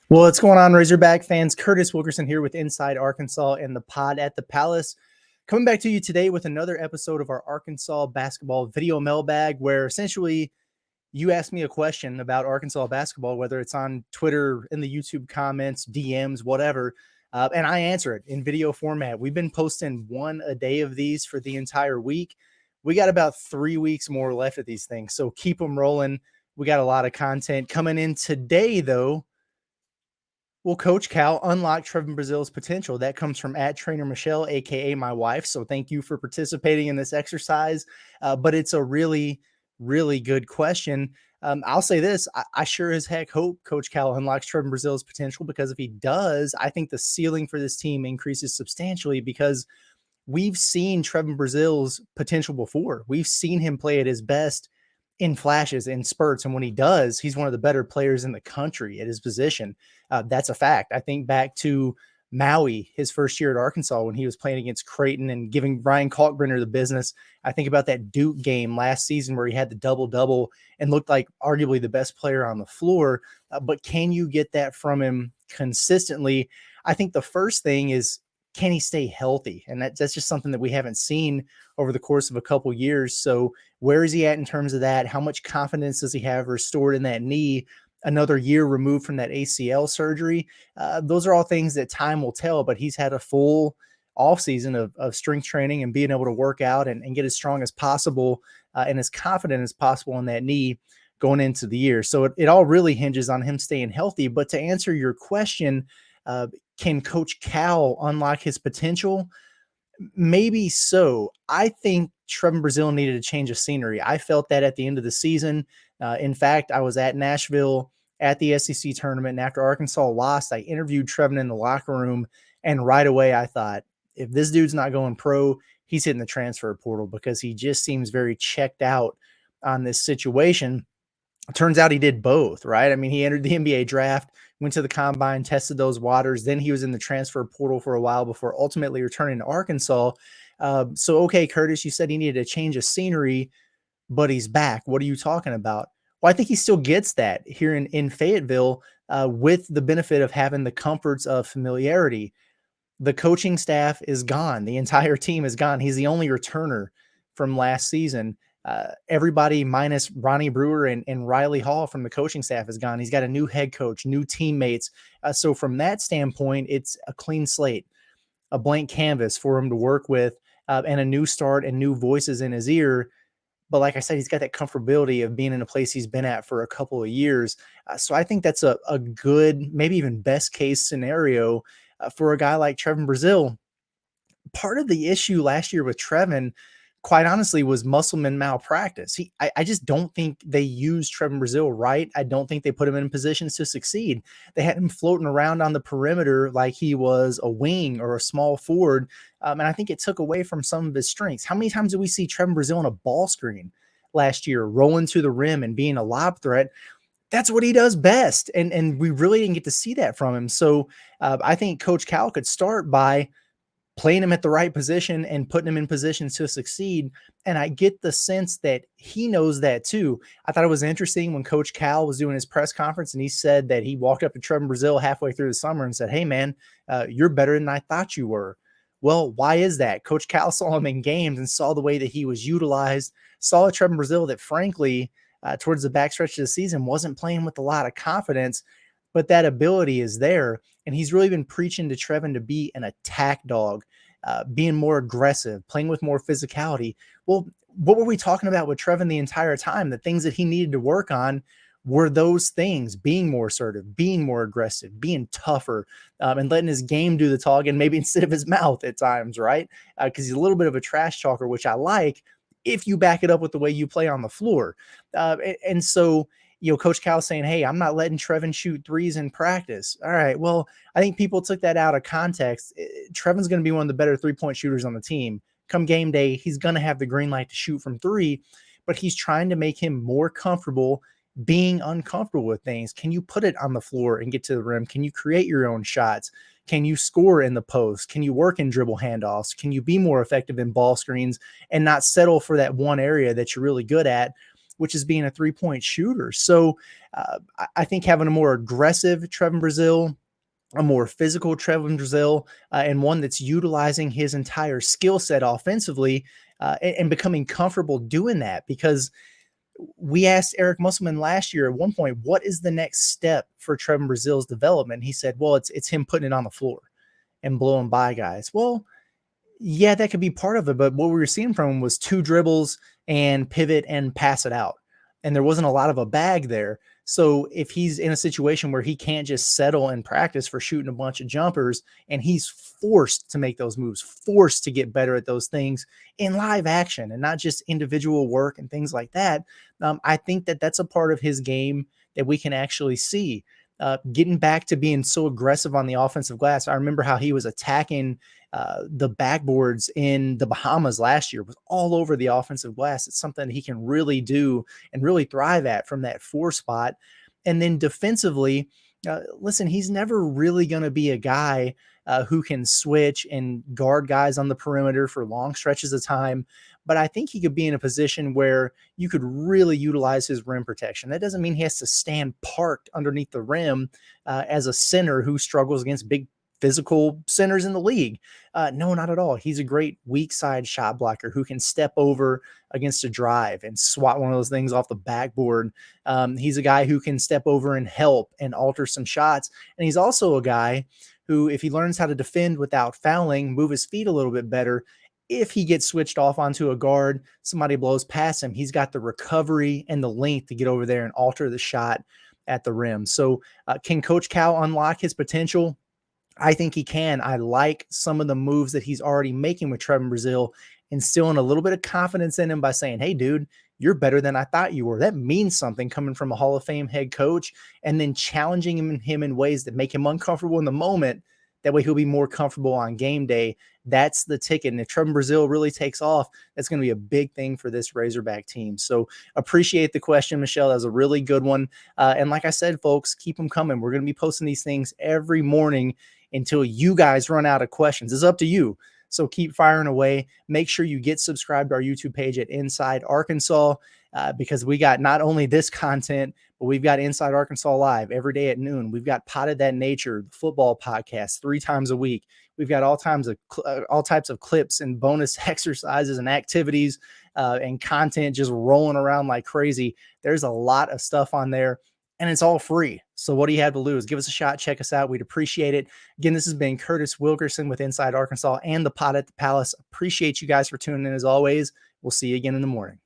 Well, what's going on, Razorback fans? Curtis Wilkerson here with Inside Arkansas and the pod at the Palace. Coming back to you today with another episode of our Arkansas basketball video mailbag, where essentially you ask me a question about Arkansas basketball, whether it's on Twitter, in the YouTube comments, DMs, whatever, and I answer it in video format. We've been posting one a day of these for the entire week. We got about 3 weeks more left of these things, so keep them rolling. We got a lot of content coming in today, though. Will Coach Cal unlock Trevon Brazile's potential? That comes from @Trainer Michelle, aka my wife. So thank you for participating in this exercise. But it's a really, really good question. I'll say this: I sure as heck hope Coach Cal unlocks Trevon Brazile's potential, because if he does, I think the ceiling for this team increases substantially, because we've seen Trevon Brazile's potential before. We've seen him play at his best in flashes, in spurts. And when he does, he's one of the better players in the country at his position. That's a fact. I think back to Maui, his first year at Arkansas, when he was playing against Creighton and giving Brian Kalkbrenner the business. I think about that Duke game last season where he had the double-double and looked like arguably the best player on the floor. But can you get that from him consistently? I think the first thing is, can he stay healthy? And that's just something that we haven't seen over the course of a couple years. So where is he at in terms of that? How much confidence does he have restored in that knee another year removed from that ACL surgery? Those are all things that time will tell, but he's had a full offseason of strength training and being able to work out and get as strong as possible and as confident as possible in that knee going into the year. So it all really hinges on him staying healthy. But to answer your question, can Coach Cal unlock his potential? Maybe so. I think Trevon Brazile needed a change of scenery. I felt that at the end of the season. In fact, I was at Nashville at the SEC tournament, and after Arkansas lost, I interviewed Trevon in the locker room, and right away I thought, if this dude's not going pro, he's hitting the transfer portal, because he just seems very checked out on this situation. It turns out he did both, right? I mean, he entered the NBA draft, went to the combine, tested those waters. Then he was in the transfer portal for a while before ultimately returning to Arkansas. Okay, Curtis, you said he needed a change of scenery, but he's back. What are you talking about? Well, I think he still gets that here in Fayetteville with the benefit of having the comforts of familiarity. The coaching staff is gone. The entire team is gone. He's the only returner from last season. Everybody minus Ronnie Brewer and Riley Hall from the coaching staff is gone. He's got a new head coach, new teammates. So from that standpoint, it's a clean slate, a blank canvas for him to work with, and a new start and new voices in his ear. But like I said, he's got that comfortability of being in a place he's been at for a couple of years. So I think that's a good, maybe even best case scenario for a guy like Trevon Brazile. Part of the issue last year with Trevon, quite honestly, was Musselman malpractice. I just don't think they used Trevon Brazile right. I don't think they put him in positions to succeed. They had him floating around on the perimeter like he was a wing or a small forward, and I think it took away from some of his strengths. How many times did we see Trevon Brazile on a ball screen last year, rolling to the rim and being a lob threat? That's what he does best, and we really didn't get to see that from him. So I think Coach Cal could start by playing him at the right position and putting him in positions to succeed. And I get the sense that he knows that too. I thought it was interesting when Coach Cal was doing his press conference and he said that he walked up to Trevon Brazile halfway through the summer and said, "Hey man, you're better than I thought you were." Well, why is that? Coach Cal saw him in games and saw the way that he was utilized, saw a Trevon Brazile that frankly, towards the backstretch of the season wasn't playing with a lot of confidence, but that ability is there. And he's really been preaching to Trevon to be an attack dog, being more aggressive, playing with more physicality. Well, what were we talking about with Trevon the entire time? The things that he needed to work on were those things: being more assertive, being more aggressive, being tougher, and letting his game do the talking, maybe instead of his mouth at times, right? Because he's a little bit of a trash talker, which I like if you back it up with the way you play on the floor. And so, Coach Cal saying, "Hey, I'm not letting Trevon shoot threes in practice." All right. Well, I think people took that out of context. Trevon's going to be one of the better 3-point shooters on the team. Come game day, he's going to have the green light to shoot from three, but he's trying to make him more comfortable being uncomfortable with things. Can you put it on the floor and get to the rim? Can you create your own shots? Can you score in the post? Can you work in dribble handoffs? Can you be more effective in ball screens and not settle for that one area that you're really good at? which is being a three-point shooter. So I think having a more aggressive Trevon Brazile, a more physical Trevon Brazile, and one that's utilizing his entire skill set offensively and becoming comfortable doing that. Because we asked Eric Musselman last year at one point, what is the next step for Trevon Brazile's development? He said, well, it's him putting it on the floor and blowing by guys. Well, yeah, that could be part of it. But what we were seeing from him was 2 dribbles and pivot and pass it out. And there wasn't a lot of a bag there. So if he's in a situation where he can't just settle in practice for shooting a bunch of jumpers, and he's forced to make those moves, forced to get better at those things in live action and not just individual work and things like that, I think that that's a part of his game that we can actually see. Getting back to being so aggressive on the offensive glass. I remember how he was attacking the backboards in the Bahamas last year, was all over the offensive glass. It's something he can really do and really thrive at from that 4 spot. And then defensively, listen, he's never really going to be a guy who can switch and guard guys on the perimeter for long stretches of time. But I think he could be in a position where you could really utilize his rim protection. That doesn't mean he has to stand parked underneath the rim as a center who struggles against big physical centers in the league. No, not at all. He's a great weak side shot blocker who can step over against a drive and swat one of those things off the backboard. He's a guy who can step over and help and alter some shots. And he's also a guy who, if he learns how to defend without fouling, move his feet a little bit better, if he gets switched off onto a guard, somebody blows past him, he's got the recovery and the length to get over there and alter the shot at the rim. So can Coach Cal unlock his potential? I think he can. I like some of the moves that he's already making with Trevon Brazile, instilling a little bit of confidence in him by saying, hey, dude, you're better than I thought you were. That means something coming from a Hall of Fame head coach, and then challenging him in ways that make him uncomfortable in the moment. That way he'll be more comfortable on game day. That's the ticket. And if Trevon Brazile really takes off, that's going to be a big thing for this Razorback team. So appreciate the question, Michelle. That was a really good one. And like I said, folks, keep them coming. We're going to be posting these things every morning until you guys run out of questions. It's up to you. So keep firing away. Make sure you get subscribed to our YouTube page at Inside Arkansas because we got not only this content, but we've got Inside Arkansas Live every day at noon. We've got Potted That Nature, the football podcast 3 times a week. We've got all types of clips and bonus exercises and activities and content just rolling around like crazy. There's a lot of stuff on there, and it's all free. So what do you have to lose? Give us a shot. Check us out. We'd appreciate it. Again, this has been Curtis Wilkerson with Inside Arkansas and the Pod at the Palace. Appreciate you guys for tuning in as always. We'll see you again in the morning.